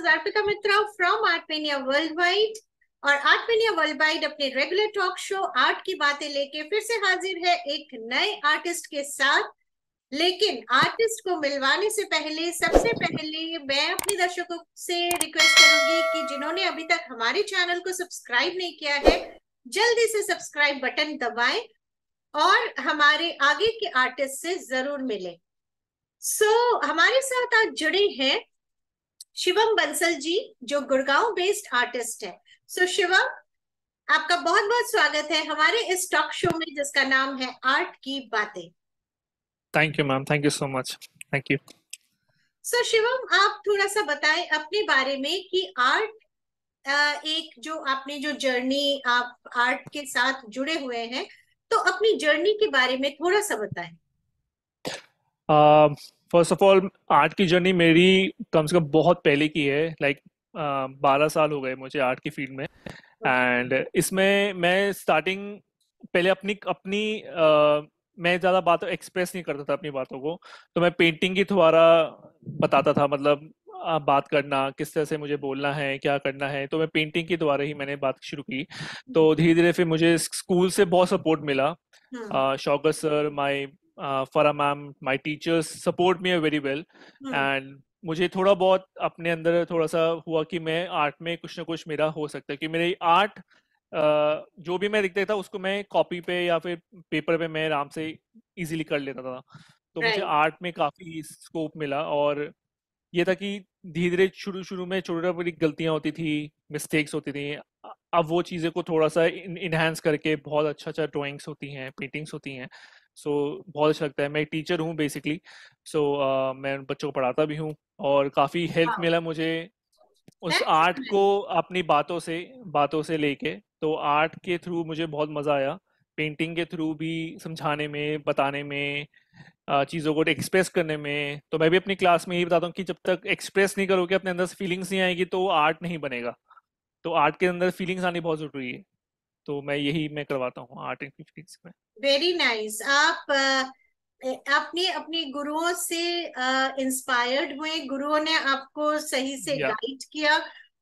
Is Arpita Mitra from art Mania world wide. और art Mania world wide अपने regular talk show art की बातें लेके फिर से हाजिर है एक नए आर्टिस्ट के साथ। लेकिन आर्टिस्ट को मिलवाने से पहले सबसे पहले मैं अपने दर्शकों से रिक्वेस्ट करूंगी कि जिन्होंने अभी तक हमारे चैनल को सब्सक्राइब नहीं किया है, जल्दी से सब्सक्राइब बटन दबाएं और हमारे आगे के आर्टिस्ट से जरूर मिले। हमारे साथ आज जुड़े हैं शिवम बंसल जी, जो गुड़गांव बेस्ड आर्टिस्ट है। शिवम, आपका बहुत बहुत स्वागत है हमारे इस टॉक शो में जिसका नाम है आर्ट की बातें। Thank you ma'am, thank you so much, thank you. Shivam, आप थोड़ा सा बताएं अपने बारे में कि आर्ट एक जो आपने जो जर्नी आप आर्ट के साथ जुड़े हुए हैं, तो अपनी जर्नी के बारे में थोड़ा सा बताएं। फर्स्ट ऑफ ऑल, आर्ट की जर्नी मेरी कम से कम बहुत पहले की है। 12 साल हो गए मुझे आर्ट की फील्ड में। एंड इसमें मैं स्टार्टिंग पहले अपनी अपनी मैं ज़्यादा बात एक्सप्रेस नहीं करता था अपनी बातों को। तो मैं पेंटिंग के द्वारा बताता था, मतलब बात करना, किस तरह से मुझे बोलना है, क्या करना है। तो मैं पेंटिंग के द्वारा ही मैंने बात शुरू की। तो धीरे धीरे फिर मुझे स्कूल से बहुत सपोर्ट मिला। शौकत सर, माई फरा ma'am, my teachers support me very well. And मुझे थोड़ा बहुत अपने अंदर थोड़ा सा हुआ कि मैं आर्ट में कुछ ना कुछ मेरा हो सकता है, कि मेरी आर्ट जो भी मैं लिखता था उसको मैं कॉपी पे या फिर पेपर पे मैं आराम से इजीली कर लेता था। तो मुझे राइट। आर्ट में काफ़ी स्कोप मिला। और ये था कि धीरे धीरे शुरू शुरू में छोटी बड़ी गलतियां होती थी, मिस्टेक्स होती थी। अब वो चीज़ें को थोड़ा सा इन्हांस करके बहुत अच्छा अच्छा ड्राइंग्स होती हैं, पेंटिंग्स होती हैं। बहुत अच्छा लगता है। मैं एक टीचर हूँ बेसिकली। मैं उन बच्चों को पढ़ाता भी हूँ और काफ़ी हेल्प मिला मुझे उस आर्ट को अपनी बातों से लेके। तो आर्ट के थ्रू मुझे बहुत मज़ा आया, पेंटिंग के थ्रू भी समझाने में, बताने में, चीज़ों को एक्सप्रेस करने में। तो मैं भी अपनी क्लास में यही बताता हूँ कि जब तक एक्सप्रेस नहीं करोगे, अपने अंदर से फीलिंग्स नहीं आएगी, तो आर्ट नहीं बनेगा। तो आर्ट के अंदर फीलिंग्स आनी बहुत ज़रूरी है। तो मैं करवाता हूँ आर्ट एंड फीलिंग्स में। Very nice. आप आपने अपने गुरुओं से इंस्पायर्ड हुए, गुरुओं ने आपको सही से या गाइड किया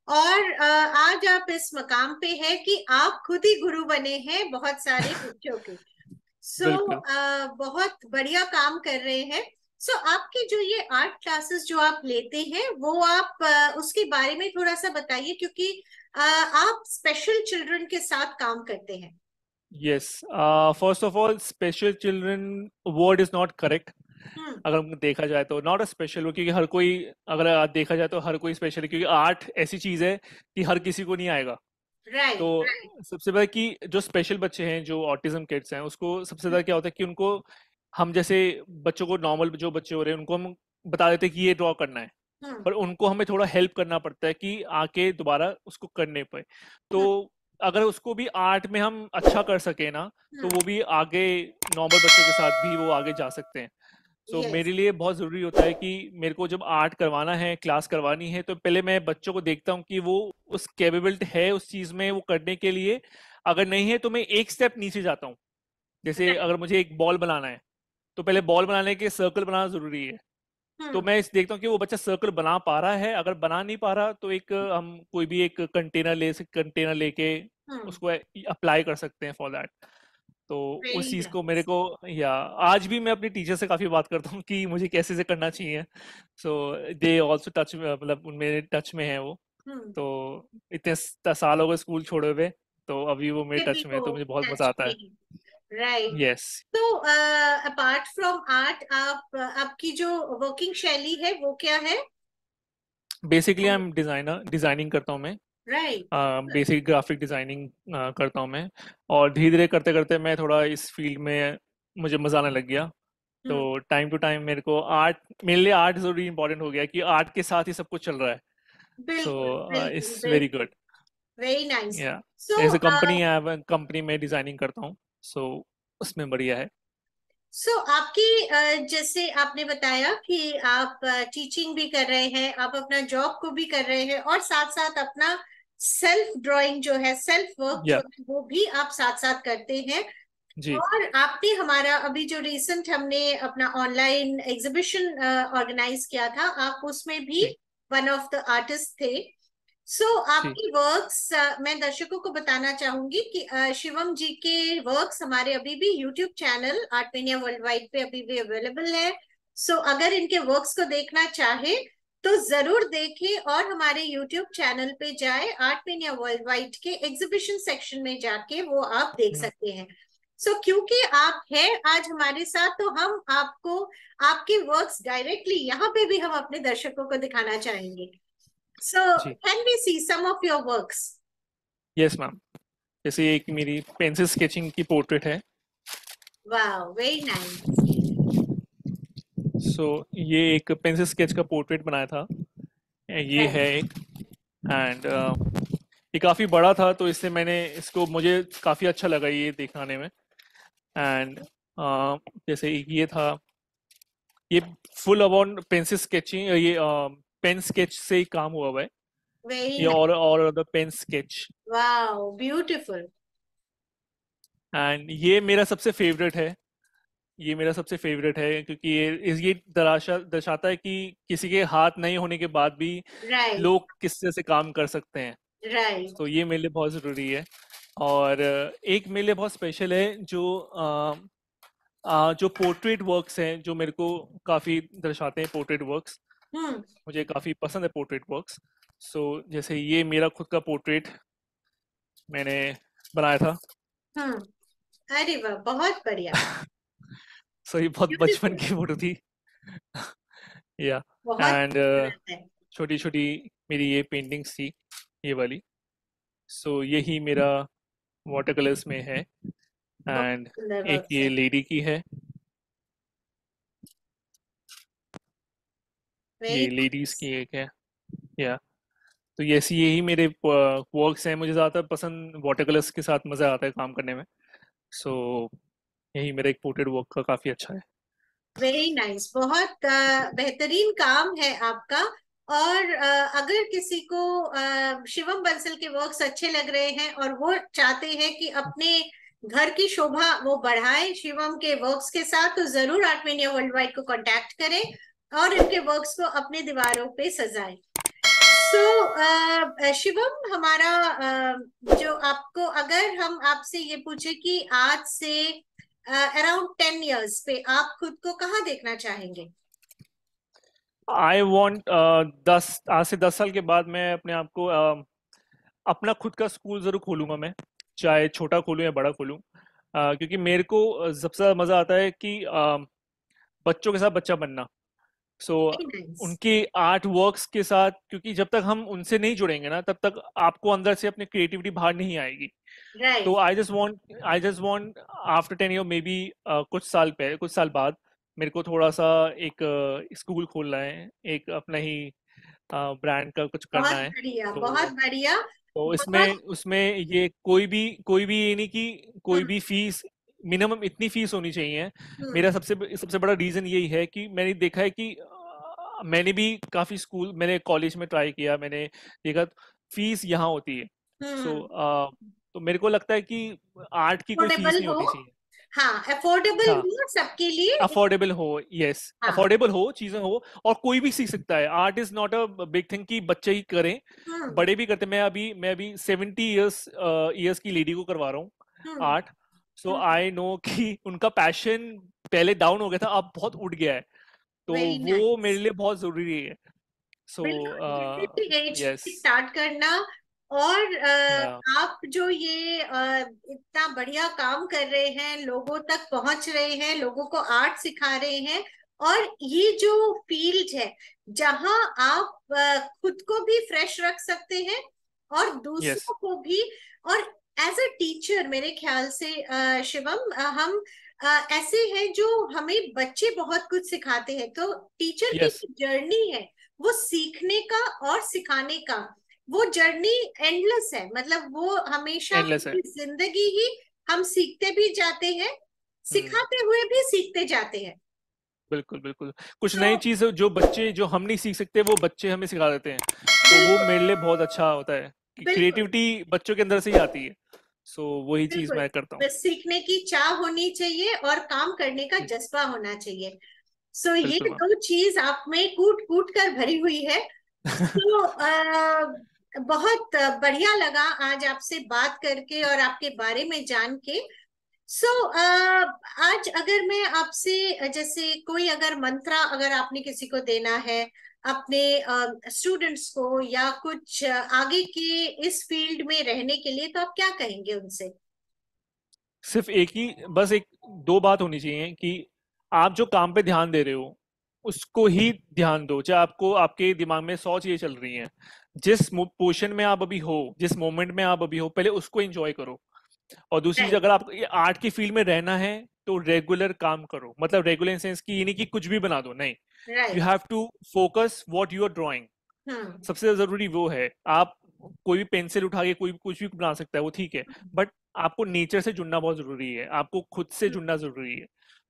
और आज आप इस मकाम पे हैं कि आप खुद ही गुरु बने हैं बहुत सारे बच्चों के। बिल्कुल। बहुत बढ़िया काम कर रहे हैं। आपकी जो ये आर्ट क्लासेस जो आप लेते हैं, वो आप उसके बारे में थोड़ा सा बताइए, क्योंकि आप स्पेशल चिल्ड्रन के साथ काम करते हैं। Yes, first of all, special children word is not correct. Hmm. अगर देखा जाए तो नॉट अ स्पेशल, क्योंकि हर कोई, अगर देखा जाए तो हर कोई स्पेशल है, क्योंकि आर्ट ऐसी चीज है कि हर किसी को नहीं आएगा। तो राइट। सबसे पहले कि जो स्पेशल बच्चे हैं, जो ऑटिज्म किड्स हैं, उसको सबसे ज्यादा क्या होता है कि उनको हम जैसे बच्चों को, नॉर्मल जो बच्चे हो रहे हैं उनको हम बता देते हैं कि ये ड्रॉ करना है। हम्म। पर उनको हमें थोड़ा हेल्प करना पड़ता है कि आके दोबारा उसको करने पे। तो हम्म। अगर उसको भी आर्ट में हम अच्छा कर सके ना, तो हम्म। वो भी आगे नॉर्मल बच्चों के साथ भी वो आगे जा सकते हैं। यस। मेरे लिए बहुत ज़रूरी होता है कि मेरे को जब आर्ट करवाना है, क्लास करवानी है, तो पहले मैं बच्चों को देखता हूँ कि वो उस कैपेबिलिटी है उस चीज़ में, वो करने के लिए। अगर नहीं है तो मैं एक स्टेप नीचे जाता हूँ। जैसे राइट। अगर मुझे एक बॉल बनाना है, तो पहले बॉल बनाने के सर्कल बनाना ज़रूरी है। तो हम्म। मैं इस देखता हूँ कि वो बच्चा सर्कल बना पा रहा है। अगर बना नहीं पा रहा, तो एक हम कोई भी एक कंटेनर लेके हम्म। उसको अप्लाई कर सकते हैं फॉर दैट। तो उस वेरी चीज़ को मेरे नाइस। को, या आज भी मैं अपनी टीचर से काफ़ी बात करता हूँ कि मुझे कैसे से करना चाहिए। सो दे ऑल्सो टच में, मतलब मेरे टच में है वो। हम्म। तो इतने साल हो गए स्कूल छोड़े हुए, तो अभी वो मेरे फिर भी टच में है, वो तो मुझे बहुत मज़ा टच आता में है। है। राइट। यस। तो अपार्ट फ्रॉम आर्ट, आप आपकी जो वर्किंग शैली है वो क्या है? बेसिकली आई एम डिज़ाइनिंग करता हूँ मैं। राइट। बेसिक ग्राफिक डिज़ाइनिंग करता हूँ मैं। और धीरे धीरे करते करते मैं थोड़ा इस फील्ड में मुझे मज़ा आने लग गया। तो हम्म। टाइम टू टाइम मेरे को आर्ट, मेरे लिए आर्ट ज़रूरी इंपॉर्टेंट हो गया कि आर्ट के साथ ही सब कुछ चल रहा है। सो बिल्कुल बिल्कुल इट्स वेरी बिल्कुल। गुड। Very nice. या so as a company, company में डिज़ाइनिंग करता हूँ। सो उसमें बढ़िया है। आपकी जैसे आपने बताया कि आप टीचिंग भी कर रहे हैं, आप अपना जॉब को भी कर रहे हैं और साथ साथ अपना सेल्फ ड्राइंग जो है, सेल्फ वर्क जो या है, वो भी आप साथ साथ करते हैं। जी और आपने हमारा अभी जो रिसेंट हमने अपना ऑनलाइन एग्जीबिशन ऑर्गेनाइज किया था, आप उसमें भी जी वन ऑफ द आर्टिस्ट थे। सो आपकी वर्क्स मैं दर्शकों को बताना चाहूंगी कि शिवम जी के वर्क्स हमारे अभी भी यूट्यूब चैनल आर्टपेनिया वर्ल्ड वाइड पे अभी भी अवेलेबल है। सो अगर इनके वर्क्स को देखना चाहे तो जरूर देखें और हमारे यूट्यूब चैनल पे जाए, आर्टपेनिया वर्ल्ड वाइड के एग्जीबिशन सेक्शन में जाके वो आप देख सकते हैं। सो क्योंकि आप हैं आज हमारे साथ, तो हम आपको आपके वर्क्स डायरेक्टली यहाँ पे भी हम अपने दर्शकों को दिखाना चाहेंगे। So, can we see some of your works? Yes, ma'am. जैसे एक मेरी पेंसिल स्केचिंग की पोर्ट्रेट है। Wow, very nice. So, ये एक पेंसिल स्केच का पोर्ट्रेट बनाया था। ये है एक, एंड ये काफ़ी बड़ा था, तो इससे इसको मुझे काफ़ी अच्छा लगा ये दिखाने में। एंड जैसे ये था, ये फुल अबाउट पेंसिल स्केचिंग, ये पेन स्केच से ही काम हुआ हुआ है। Very ये nice. और the pen sketch. Wow, beautiful. And ये मेरा सबसे फेवरेट है। ये मेरा सबसे फेवरेट है क्योंकि ये दर्शाता है कि किसी के हाथ नहीं होने के बाद भी Right, लोग किस तरह से काम कर सकते हैं। right. तो ये मेरे लिए बहुत ज़रूरी है। और एक मेरे लिए बहुत स्पेशल है जो पोर्ट्रेट वर्क्स हैं, जो मेरे को काफ़ी दर्शाते हैं पोर्ट्रेट वर्क्स। मुझे काफ़ी पसंद है पोर्ट्रेट वर्क्स। सो जैसे ये मेरा खुद का पोर्ट्रेट मैंने बनाया था। अरे वाह, बहुत बढ़िया। सो ये बहुत बचपन की फोटो थी। या एंड छोटी छोटी मेरी ये पेंटिंग्स थी, ये वाली। सो यही मेरा वाटर कलर्स में है। एंड एक ये लेडी की है, ये लेडीज की एक है। या तो यही मेरे वर्क्स हैं। मुझे ज़्यादातर पसंद वाटर कलर्स के साथ मज़ा आता है काम करने में। सो यही मेरा एक पोर्ट्रेट वर्क का काफ़ी अच्छा है। वेरी नाइस, बहुत बेहतरीन काम है आपका। और अगर किसी को शिवम बंसल के वर्क्स अच्छे लग रहे हैं और वो चाहते हैं कि अपने घर की शोभा वो बढ़ाए शिवम के वर्क्स के साथ, तो जरूर आर्टमेनिया वर्ल्ड वाइड को कांटेक्ट करें और इनके वर्क्स को अपने दीवारों पे सजाएं। तो शिवम, हमारा जो आपको, अगर हम आपसे ये पूछे कि आज से अराउंड 10 years पे आप खुद को कहाँ देखना चाहेंगे? आई वॉन्ट आज से 10 साल के बाद मैं अपने आप को अपना खुद का स्कूल जरूर खोलूंगा मैं, चाहे छोटा खोलूं या बड़ा खोलूं। क्योंकि मेरे को सबसे ज़्यादा मज़ा आता है कि बच्चों के साथ बच्चा बनना। सो उनके आर्ट वर्क्स के साथ, क्योंकि जब तक हम उनसे नहीं जुड़ेंगे ना, तब तक आपको अंदर से अपनी क्रिएटिविटी बाहर नहीं आएगी। तो I just want after 10 year, may be कुछ साल बाद मेरे को थोड़ा सा एक स्कूल खोलना है, एक अपना ही ब्रांड का कुछ करना है। बहुत बढ़िया। तो उसमें ये कोई भी ये नहीं कि कोई भी फीस, मिनिमम इतनी फीस होनी चाहिए। मेरा सबसे बड़ा रीजन यही है कि मैंने देखा है कि मैंने भी काफी स्कूल, मैंने कॉलेज में ट्राई किया, मैंने देखा फीस यहाँ होती है। तो मेरे को लगता है कि आर्ट की कोई फीस नहीं होनी चाहिए। हाँ, अफोर्डेबल हो सबके लिए, अफोर्डेबल हो। यस, अफोर्डेबल हो, चीजें हो, और कोई भी सीख सकता है। Art is not a big thing कि बच्चे ही करें, बड़े भी करते। मैं अभी 70 इयर्स की लेडी को करवा रहा हूँ आर्ट। सो आई नो कि उनका पैशन पहले डाउन हो गया था, अब बहुत उठ गया है। तो वो मेरे लिए बहुत जरूरी है। सो यस, स्टार्ट करना। और आप जो ये इतना बढ़िया काम कर रहे हैं, लोगों तक पहुंच रहे हैं, लोगों को आर्ट सिखा रहे हैं, और ये जो फील्ड है जहां आप खुद को भी फ्रेश रख सकते हैं और दूसरों को भी। और एज अ टीचर मेरे ख्याल से शिवम, हम ऐसे हैं जो हमें बच्चे बहुत कुछ सिखाते हैं। तो टीचर की जर्नी है वो सीखने का और सिखाने का, वो जर्नी एंडलेस है। मतलब वो हमेशा जिंदगी ही हम सीखते भी जाते हैं, सिखाते हुए भी सीखते जाते हैं। बिल्कुल बिल्कुल। कुछ नई चीज जो हम नहीं सीख सकते, वो बच्चे हमें सिखा देते हैं। तो वो मेरे लिए बहुत अच्छा होता है। क्रिएटिविटी बच्चों के अंदर से ही आती है। सो वही चीज मैं करता हूँ। सीखने की चाह होनी चाहिए और काम करने का जज्बा होना चाहिए। सो ये दो चीज आप में कूट कूट कर भरी हुई है। तो बहुत बढ़िया लगा आज आपसे बात करके और आपके बारे में जान के। सो आज अगर मैं आपसे जैसे कोई अगर मंत्रा अगर आपने किसी को देना है अपने स्टूडेंट्स को या कुछ आगे के इस फील्ड में रहने के लिए, तो आप क्या कहेंगे उनसे? सिर्फ एक ही, बस एक दो बात होनी चाहिए कि आप जो काम पे ध्यान दे रहे हो उसको ही ध्यान दो। चाहे आपको आपके दिमाग में 100 चीजें चल रही हैं, जिस पोर्शन में आप अभी हो, जिस मोमेंट में आप अभी हो, पहले उसको एंजॉय करो। और दूसरी चीज, राइट। अगर आप ये आर्ट की फील्ड में रहना है तो रेगुलर काम करो। मतलब रेगुलर इन सेंस की ये नहीं कि कुछ भी बना दो, नहीं। You right. Have to focus what you are drawing. Hmm. सबसे जरूरी वो है। आप कोई भी पेंसिल उठा के कोई भी कुछ भी बना सकता है, वो ठीक है, बट आपको नेचर से जुड़ना बहुत जरूरी है, आपको खुद से हम्म। जुड़ना जरूरी है।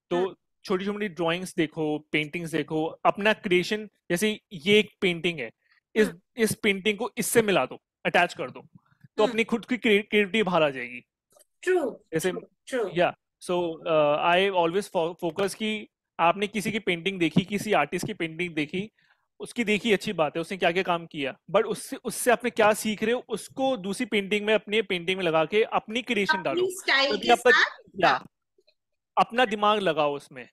तो हम्म। छोटी छोटी ड्राइंग्स देखो, पेंटिंग्स देखो, अपना क्रिएशन। जैसे ये एक पेंटिंग है, हम्म। इस पेंटिंग को इससे मिला दो, अटैच कर दो, तो हम्म। अपनी खुद की क्रिएटिविटी बाहर आ जाएगी। ट्रू। जैसे, ट्रू। ट्रू। या, सो आई ऑलवेज फोकस कि आपने किसी की पेंटिंग देखी, किसी आर्टिस्ट की पेंटिंग देखी, उसकी देखी अच्छी बात है, उसने क्या क्या काम किया, बट उससे उससे आपने क्या सीख रहे हो, उसको दूसरी पेंटिंग में, अपनी पेंटिंग में लगा के अपनी क्रिएशन अपनी डालो। स्टाइल क्योंकि के अब तक, साथ। हाँ। या, अपना दिमाग लगाओ उसमें।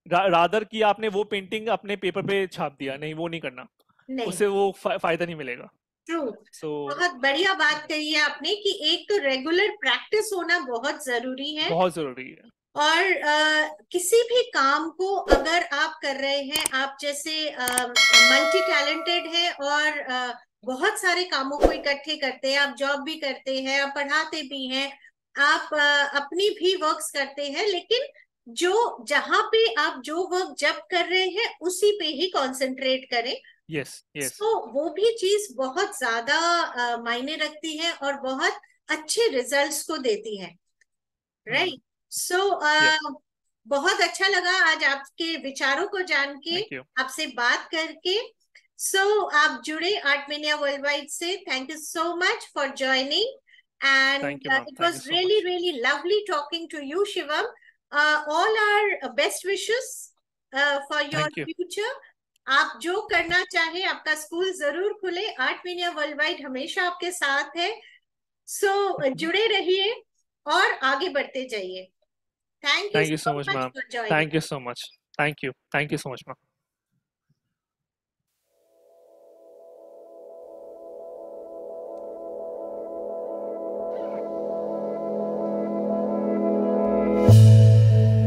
रादर कि आपने वो पेंटिंग अपने पेपर पे छाप दिया, नहीं, वो नहीं करना। नहीं। उससे वो फायदा नहीं मिलेगा। ट्रू। सो बहुत बढ़िया बात कही है आपने कि एक तो रेगुलर प्रैक्टिस होना बहुत जरूरी है। बहुत जरूरी है। और किसी भी काम को अगर आप कर रहे हैं, आप जैसे मल्टी टैलेंटेड हैं और बहुत सारे कामों को इकट्ठे करते हैं, आप जॉब भी करते हैं, आप पढ़ाते भी हैं, आप अपनी भी वर्क्स करते हैं, लेकिन जो जहां पे आप जो वर्क जब कर रहे हैं उसी पे ही कंसंट्रेट करें। Yes, yes. तो वो भी चीज बहुत ज्यादा मायने रखती है और बहुत अच्छे रिजल्ट्स को देती है। हम्म। राइट। सो या, बहुत अच्छा लगा आज आपके विचारों को जान के, थैंक यू। आपसे बात करके। आप जुड़े आर्ट मेनिया वर्ल्ड वाइड से। Thank you so much for joining and thank you ma'am, it thank you was so really much. Really lovely talking to you Shivam. All are best wishes for your thank you. Future. आप जो करना चाहे, आपका school जरूर खुले, art Mania world wide हमेशा आपके साथ है। जुड़े रहिए और आगे बढ़ते जाइए। Thank you Thank you so so much, much ma'am. for joining. Thank you so much. Thank you. Thank you so much, ma'am.